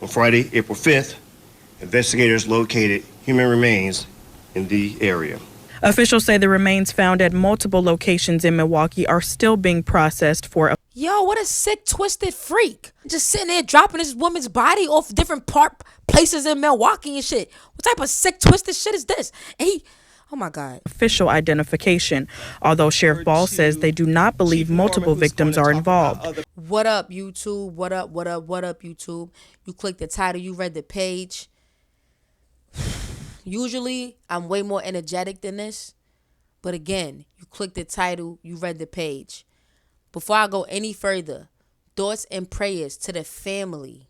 On Friday, April 5th, investigators located human remains in the area. Officials say the remains found at multiple locations in Milwaukee are still being processed for. Yo, what a sick, twisted freak. Just sitting there dropping this woman's body off different places in Milwaukee and shit. What type of sick, twisted shit is this? And oh my God. Official identification, although Sheriff Ball says they do not believe multiple victims are involved. What up, YouTube? What up, YouTube? You clicked the title, you read the page. Usually, I'm way more energetic than this. But again, you clicked the title, you read the page. Before I go any further, thoughts and prayers to the family.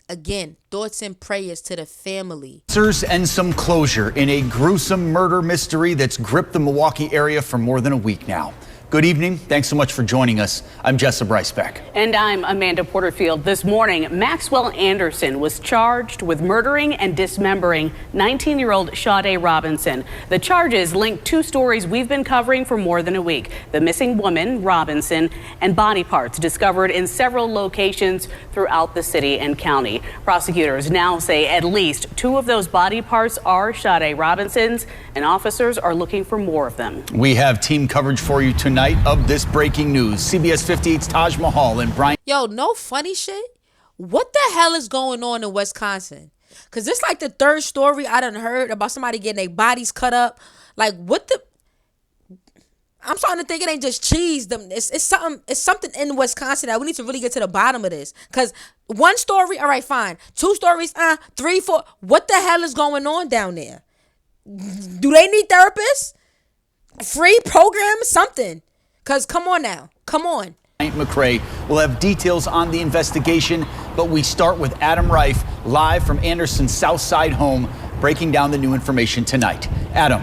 Again, thoughts and prayers to the family. Answers and some closure in a gruesome murder mystery that's gripped the Milwaukee area for more than a week now. Good evening. Thanks so much for joining us. I'm Jessa Brycebeck. And I'm Amanda Porterfield. This morning, Maxwell Anderson was charged with murdering and dismembering 19-year-old Shanell Robinson. The charges link two stories we've been covering for more than a week. The missing woman, Robinson, and body parts discovered in several locations throughout the city and county. Prosecutors now say at least two of those body parts are Shanell Robinson's, and officers are looking for more of them. We have team coverage for you tonight of this breaking news. CBS 58's Taj Mahal and Brian. Yo, no funny shit. What the hell is going on in Wisconsin? Because this like the third story I done heard about somebody getting their bodies cut up. Like, what the... I'm starting to think it ain't just cheese. It's something in Wisconsin that we need to really get to the bottom of this. Because one story, all right, fine. Two stories, 3, 4. What the hell is going on down there? Do they need therapists? Free program, something. Because come on now. Come on. McCrae will have details on the investigation, but we start with Adam Reif live from Anderson's South Side home, breaking down the new information tonight. Adam.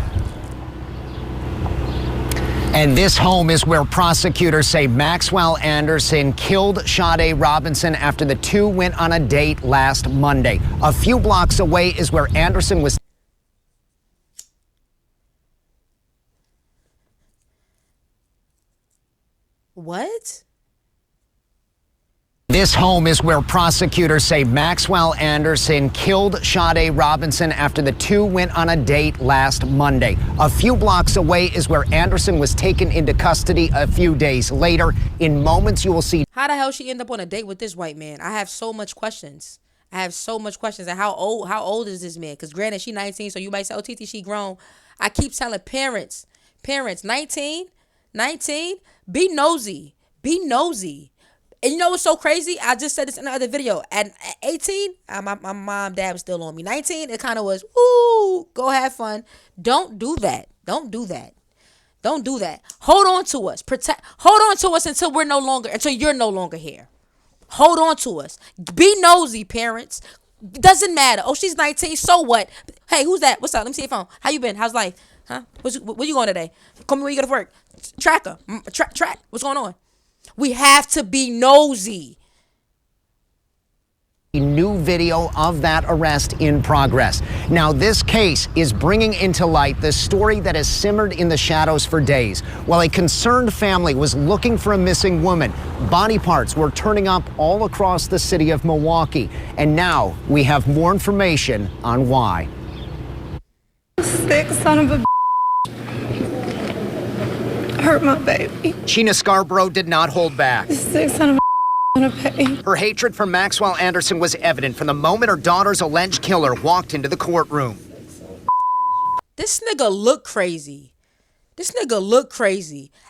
And this home is where prosecutors say Maxwell Anderson killed Shanell Robinson after the two went on a date last Monday. A few blocks away is where Anderson was. What? This home is where prosecutors say Maxwell Anderson killed Shanell Robinson after the two went on a date last Monday. A few blocks away is where Anderson was taken into custody a few days later. In moments, you will see. How the hell she end up on a date with this white man? I have so much questions. And how old is this man? Because granted, she 19, so you might say, oh, Titi, she grown. I keep telling parents, 19, be nosy. And you know what's so crazy? I just said this in another video. At 18, my mom, dad was still on me. 19, it kind of was, ooh, go have fun. Don't do that. Hold on to us. Hold on to us until you're no longer here. Hold on to us. Be nosy, parents. Doesn't matter. Oh, she's 19. So what? Hey, who's that? What's up? Let me see your phone. How you been? How's life? Huh? Where you going today? Come where you go to work. Tracker. Track. What's going on? We have to be nosy. New video of that arrest in progress. Now, this case is bringing into light the story that has simmered in the shadows for days. While a concerned family was looking for a missing woman, body parts were turning up all across the city of Milwaukee. And now we have more information on why. Sick son of a hurt my baby. Sheena Scarborough did not hold back. Sick son of a Her hatred for Maxwell Anderson was evident from the moment her daughter's alleged killer walked into the courtroom. This nigga look crazy.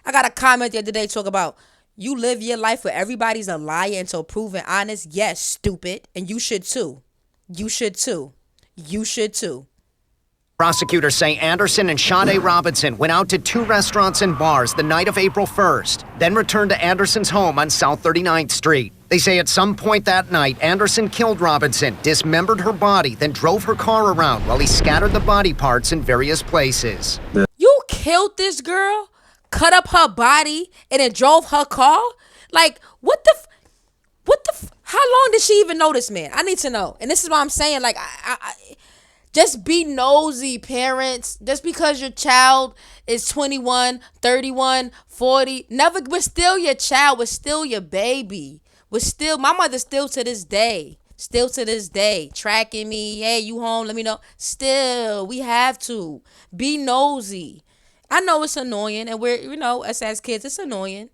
I got a comment the other day talking about, you live your life where everybody's a liar until proven honest. Yes, stupid. And you should too. Prosecutors say Anderson and Shanell Robinson went out to two restaurants and bars the night of April 1st, then returned to Anderson's home on South 39th Street. They say at some point that night, Anderson killed Robinson, dismembered her body, then drove her car around while he scattered the body parts in various places. You killed this girl, cut up her body, and then drove her car? Like, how long did she even know this man? I need to know. And this is what I'm saying, like, just be nosy, parents. Just because your child is 21, 31, 40, we're still your child. We're still your baby. My mother still to this day. Still to this day, tracking me. Hey, you home? Let me know. Still, we have to be nosy. I know it's annoying, and we're, us as kids, it's annoying.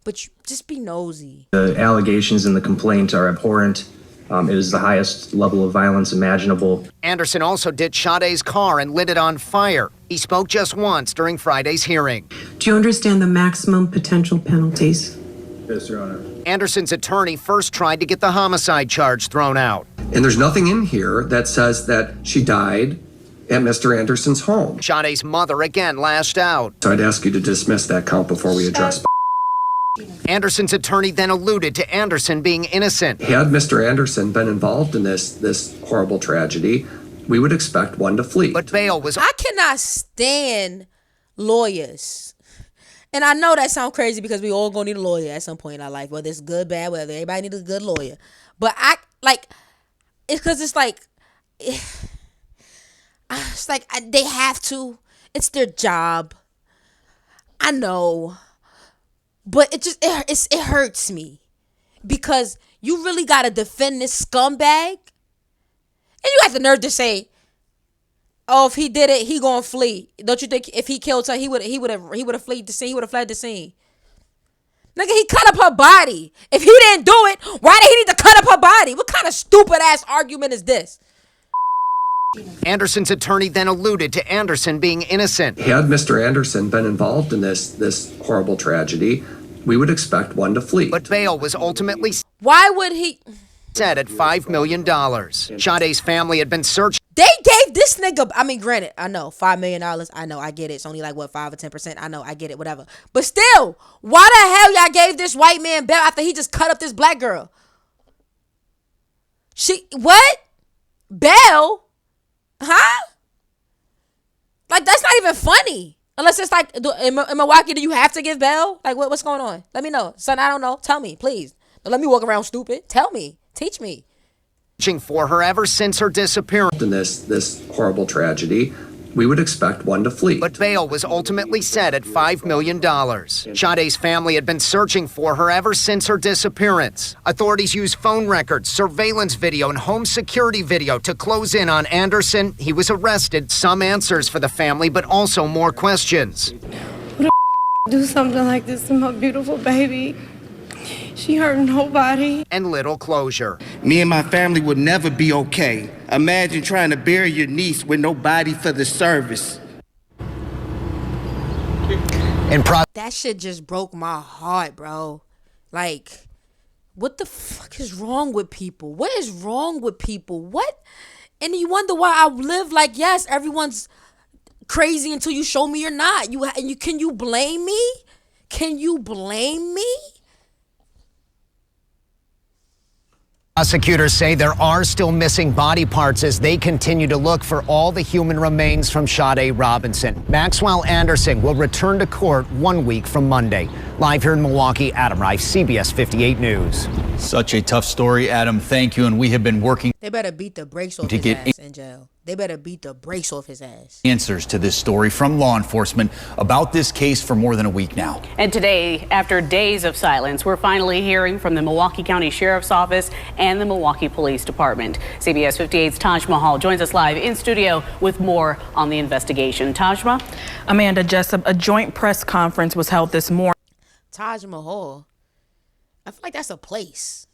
But just be nosy. The allegations in the complaint are abhorrent. It is the highest level of violence imaginable. Anderson also ditched Sade's car and lit it on fire. He spoke just once during Friday's hearing. Do you understand the maximum potential penalties? Yes, Your Honor. Anderson's attorney first tried to get the homicide charge thrown out. And there's nothing in here that says that she died at Mr. Anderson's home. Sade's mother again lashed out. So I'd ask you to dismiss that count before we address. Anderson's attorney then alluded to Anderson being innocent. Had Mr. Anderson been involved in this horrible tragedy, we would expect one to flee. But bail was... I cannot stand lawyers. And I know that sounds crazy because we all gonna need a lawyer at some point in our life, whether it's good, bad, whether everybody needs a good lawyer. But it's because it's like they have to. It's their job. I know. But it hurts me because you really got to defend this scumbag. And you have the nerve to say, oh, if he did it, he gonna flee. Don't you think if he killed her, he would have fled the scene? He would have fled the scene. Nigga, he cut up her body. If he didn't do it, why did he need to cut up her body? What kind of stupid ass argument is this? Anderson's attorney then alluded to Anderson being innocent. Had Mr. Anderson been involved in this horrible tragedy, we would expect one to flee. But bail was ultimately Why would he set at $5 million. Sade's family had been searching. They gave this nigga, I mean, granted, I know, $5 million. I know, I get it. It's only like, 5 or 10%. I know, I get it, whatever. But still, why the hell y'all gave this white man bail after he just cut up this black girl? What? Bail? Huh? Like, that's not even funny. Unless it's like, in Milwaukee, do you have to give bail? Like, what's going on? Let me know. Son, I don't know. Tell me, please. Don't let me walk around stupid. Tell me. Teach me. For her ever since her disappearance. In this horrible tragedy, we would expect one to flee. But bail was ultimately set at $5 million. Sade's family had been searching for her ever since her disappearance. Authorities used phone records, surveillance video, and home security video to close in on Anderson. He was arrested. Some answers for the family, but also more questions. Do something like this to my beautiful baby. She hurt nobody. And little closure. Me and my family would never be okay. Imagine trying to bury your niece with no body for the service. That shit just broke my heart, bro. Like, what the fuck is wrong with people? What is wrong with people? What? And you wonder why I live like, yes, everyone's crazy until you show me you're not. Can you blame me? Can you blame me? Prosecutors say there are still missing body parts as they continue to look for all the human remains from Shanell Robinson. Maxwell Anderson will return to court 1 week from Monday. Live here in Milwaukee, Adam Reif, CBS 58 News. Such a tough story, Adam. Thank you. And we have been working. They better beat the brakes off his ass in jail. They better beat the brakes off his ass. Answers to this story from law enforcement about this case for more than a week now. And today, after days of silence, we're finally hearing from the Milwaukee County Sheriff's Office and the Milwaukee Police Department. CBS 58's Taj Mahal joins us live in studio with more on the investigation. Tajma? Amanda Jessup, a joint press conference was held this morning. Taj Mahal. I feel like that's a place.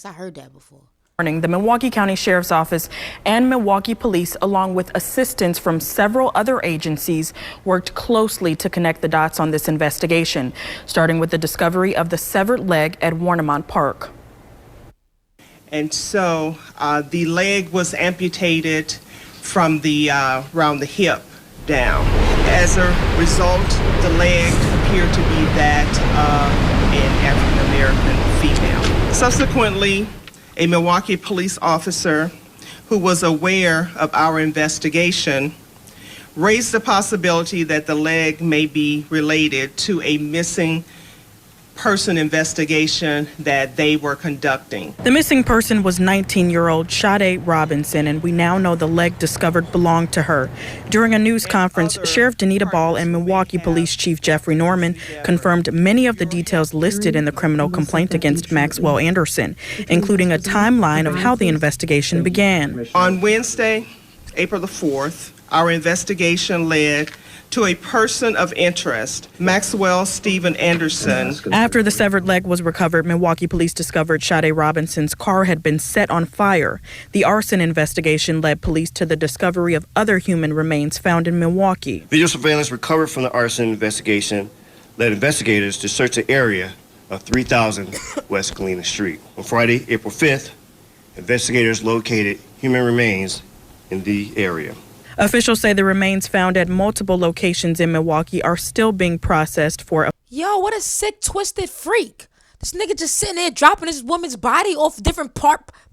I heard that before. The Milwaukee County Sheriff's Office and Milwaukee Police, along with assistance from several other agencies, worked closely to connect the dots on this investigation, starting with the discovery of the severed leg at Warnemont Park. And so the leg was amputated from the around the hip down. As a result, the leg appeared to be that of an African-American female. Subsequently, a Milwaukee police officer who was aware of our investigation raised the possibility that the leg may be related to a missing person investigation that they were conducting. The missing person was 19-year-old Shanell Robinson, and we now know the leg discovered belonged to her. During a news conference, Sheriff Danita Ball and Milwaukee Police Chief Jeffrey Norman confirmed many of the details listed in the criminal complaint against Maxwell Anderson, including a timeline of how the investigation began. On Wednesday, April the 4th, our investigation led to a person of interest, Maxwell Stephen Anderson. After the severed leg was recovered, Milwaukee police discovered Shanell Robinson's car had been set on fire. The arson investigation led police to the discovery of other human remains found in Milwaukee. Video surveillance recovered from the arson investigation led investigators to search the area of 3000 West Galena Street. On Friday, April 5th, investigators located human remains in the area. Officials say the remains found at multiple locations in Milwaukee are still being processed for. Yo, what a sick, twisted freak. This nigga just sitting there dropping this woman's body off different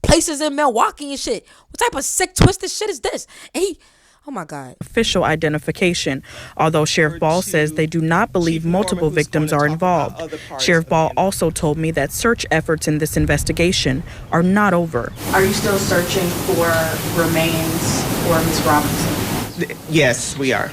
places in Milwaukee and shit. What type of sick, twisted shit is this? And he, oh my God. Official identification, although Sheriff Ball says they do not believe multiple victims are involved. Sheriff Ball also told me that search efforts in this investigation are not over. Are you still searching for remains for Ms. Robinson? Yes, we are.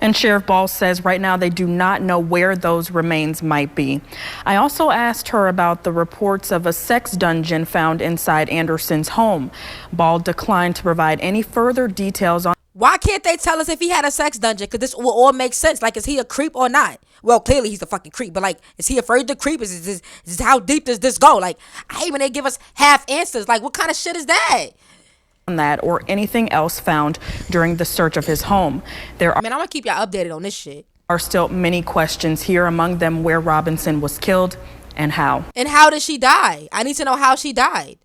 And Sheriff Ball says right now they do not know where those remains might be. I also asked her about the reports of a sex dungeon found inside Anderson's home. Ball declined to provide any further details on. Why can't they tell us if he had a sex dungeon? Because this will all make sense. Like, is he a creep or not? Well, clearly he's a fucking creep, but like, is he afraid to creep? Is how deep does this go? Like, I hate when they give us half answers. Like, what kind of shit is that? That or anything else found during the search of his home. Man, I'm gonna keep y'all updated on this shit. Are still many questions here, among them where Robinson was killed and how. And how did she die? I need to know how she died.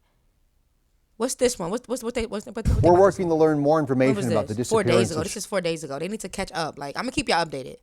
What's this one? What We're working to learn more information about the disappearance. 4 days ago. This is 4 days ago. They need to catch up. Like, I'm gonna keep y'all updated.